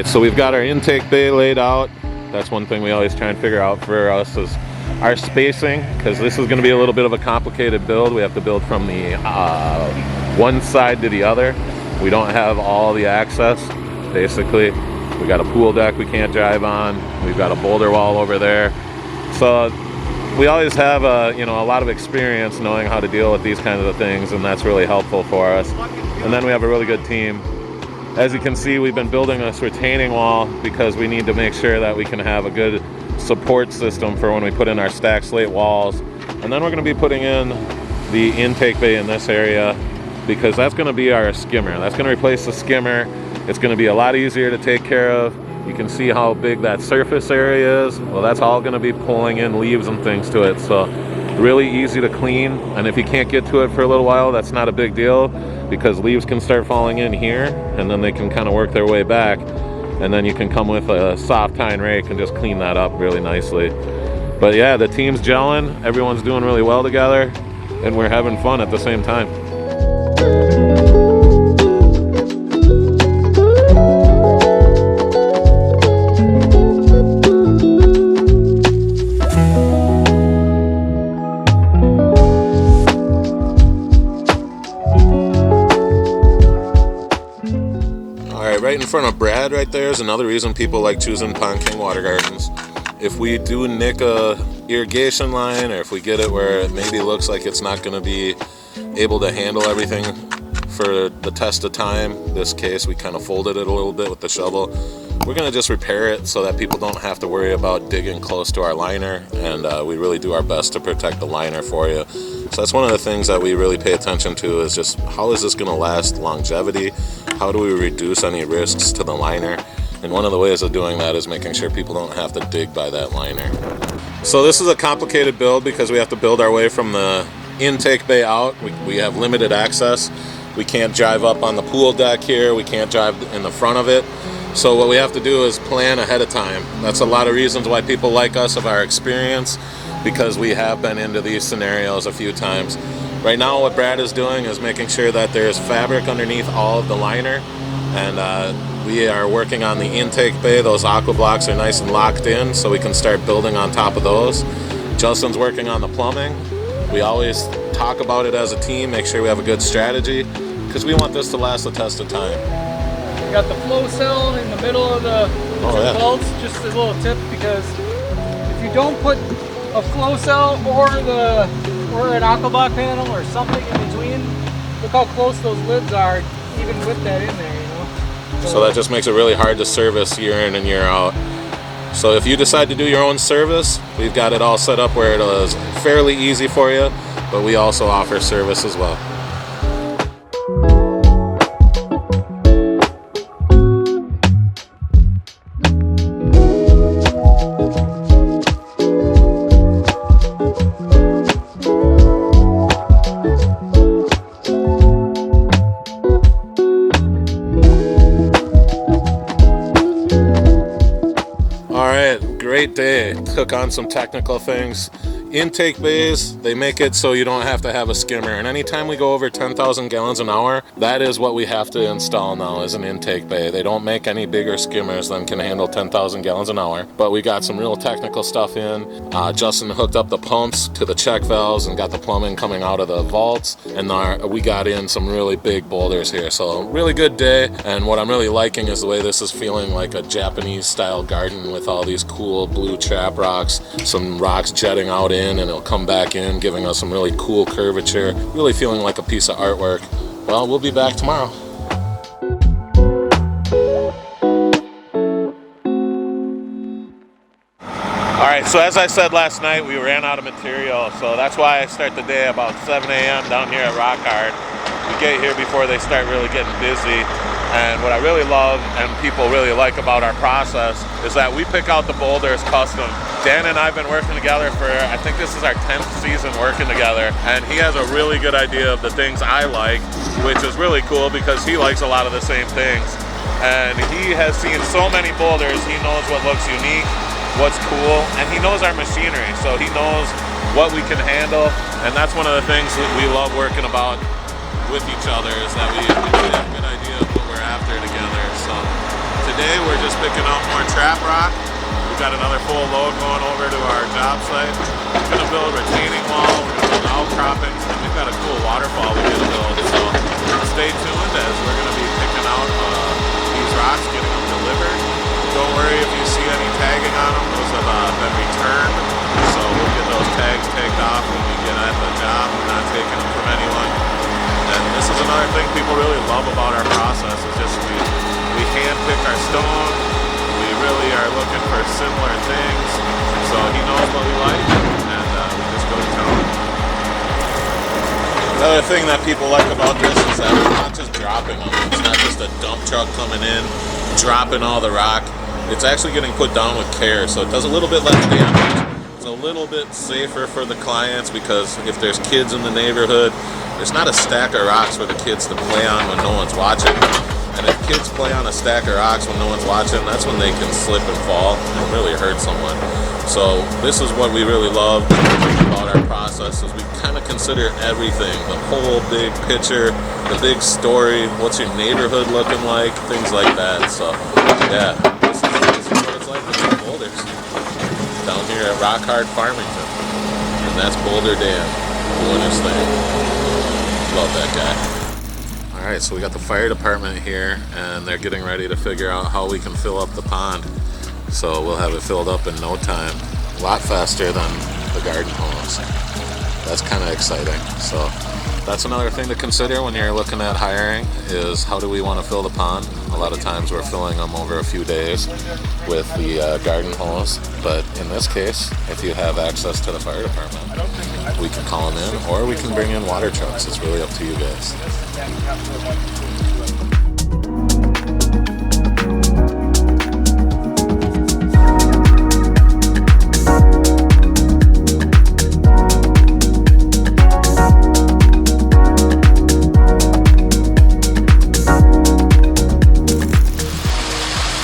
So we've got our intake bay laid out. That's one thing we always try and figure out for us is our spacing, because this is going to be a little bit of a complicated build. We have to build from the one side to the other. We don't have all the access. Basically, we got a pool deck we can't drive on. We've got a boulder wall over there. So we always have a lot of experience knowing how to deal with these kinds of things, and that's really helpful for us. And then we have a really good team. As you can see, we've been building this retaining wall because we need to make sure that we can have a good support system for when we put in our stacked slate walls. And then we're going to be putting in the intake bay in this area because that's going to be our skimmer. That's going to replace the skimmer. It's going to be a lot easier to take care of. You can see how big that surface area is. Well, that's all going to be pulling in leaves and things to it. So really easy to clean. And if you can't get to it for a little while, that's not a big deal, because leaves can start falling in here and then they can kind of work their way back, and then you can come with a soft tine rake and just clean that up really nicely. But yeah, the team's gelling, everyone's doing really well together, and we're having fun at the same time. Right in front of Brad right there is another reason people like choosing Pond King water gardens. If we do nick a irrigation line, or if we get it where it maybe looks like it's not going to be able to handle everything for the test of time, this case we kind of folded it a little bit with the shovel, we're going to just repair it so that people don't have to worry about digging close to our liner, and we really do our best to protect the liner for you. So that's one of the things that we really pay attention to, is just how is this going to last longevity? How do we reduce any risks to the liner? And one of the ways of doing that is making sure people don't have to dig by that liner. So this is a complicated build because we have to build our way from the intake bay out. We have limited access. We can't drive up on the pool deck here. We can't drive in the front of it. So what we have to do is plan ahead of time. That's a lot of reasons why people like us, of our experience, because we have been into these scenarios a few times. Right now what Brad is doing is making sure that there's fabric underneath all of the liner, and we are working on the intake bay. Those aqua blocks are nice and locked in, so we can start building on top of those. Justin's working on the plumbing. We always talk about it as a team, make sure we have a good strategy, because we want this to last the test of time. We got the flow cell in the middle of the bolts. Just a little tip, because if you don't put a flow cell or an aqua block panel or something in between, look how close those lids are, even with that in there, you know. So that just makes it really hard to service year in and year out. So if you decide to do your own service, we've got it all set up where it is fairly easy for you, but we also offer service as well. Great day. Took on some technical things. Intake bays, they make it so you don't have to have a skimmer, and anytime we go over 10,000 gallons an hour, that is what we have to install now, is an intake bay. They don't make any bigger skimmers than can handle 10,000 gallons an hour, but we got some real technical stuff in. Justin hooked up the pumps to the check valves and got the plumbing coming out of the vaults, and we got in some really big boulders here. So really good day, and what I'm really liking is the way this is feeling like a Japanese style garden with all these cool blue trap rocks, some rocks jetting out in, and it'll come back in, giving us some really cool curvature, really feeling like a piece of artwork. Well, we'll be back tomorrow. All right, so as I said last night, we ran out of material, so that's why I start the day about 7 a.m. down here at Rock Hard. We get here before they start really getting busy, and what I really love and people really like about our process is that we pick out the boulders custom. Dan and I have been working together for, I think this is our 10th season working together, and he has a really good idea of the things I like, which is really cool because he likes a lot of the same things. And he has seen so many boulders, he knows what looks unique, what's cool, and he knows our machinery, so he knows what we can handle, and that's one of the things that we love working about with each other, is that we have a good idea of what we're after together. So today we're just picking up more trap rock. We've got another full load going over to our job site. We're going to build a retaining wall, we're going to build outcroppings, and we've got a cool waterfall we're going to build. So stay tuned as we're going to be picking out these rocks, getting them delivered. Don't worry if you see any tagging on them, those have been returned. So we'll get those tags tagged off when we get at the job. We're not taking them from anyone. And this is another thing people really love about our process, is just we hand pick our stone. We really are looking for similar things. So he knows what we like, and we just go to town. Another thing that people like about this is that we're not just dropping them. It's not just a dump truck coming in, dropping all the rock. It's actually getting put down with care, so it does a little bit less damage. It's a little bit safer for the clients because if there's kids in the neighborhood, there's not a stack of rocks for the kids to play on when no one's watching. And if kids play on a stack of rocks when no one's watching, that's when they can slip and fall and really hurt someone. So this is what we really love about our process, is we kind of consider everything, the whole big picture, the big story, what's your neighborhood looking like, things like that. So yeah, this is what it's like with these boulders down here at Rock Hard Farmington. And that's Boulder Dan doing his thing. Love that guy. Alright, so we got the fire department here, and they're getting ready to figure out how we can fill up the pond. So we'll have it filled up in no time. A lot faster than the garden hose. That's kind of exciting. So that's another thing to consider when you're looking at hiring, is how do we want to fill the pond. A lot of times we're filling them over a few days with the garden hose, but in this case, if you have access to the fire department, we can call them in, or we can bring in water trucks. It's really up to you guys.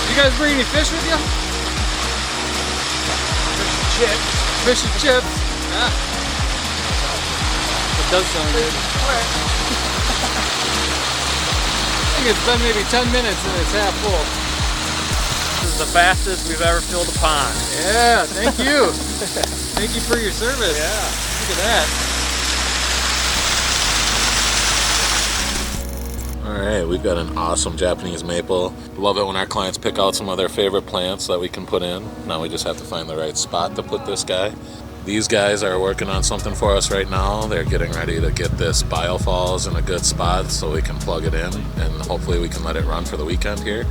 You guys bring any fish with you? Fish and chips. Fish and chips. Yeah. It does sound good. I think it's been maybe 10 minutes and it's half full. This is the fastest we've ever filled a pond. Yeah, thank you. Thank you for your service. Yeah. Look at that. Alright, we've got an awesome Japanese maple. Love it when our clients pick out some of their favorite plants that we can put in. Now we just have to find the right spot to put this guy. These guys are working on something for us right now. They're getting ready to get this BioFalls in a good spot so we can plug it in, and hopefully we can let it run for the weekend here.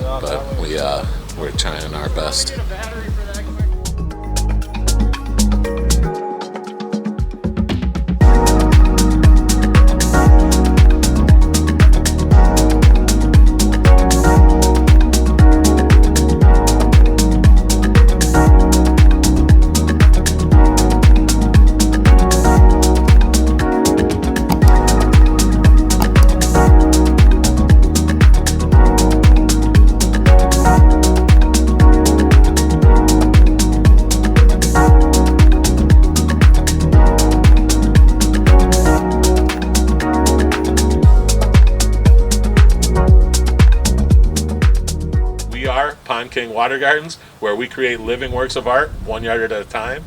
But we're trying our best. King Water Gardens, where we create living works of art 1 yard at a time.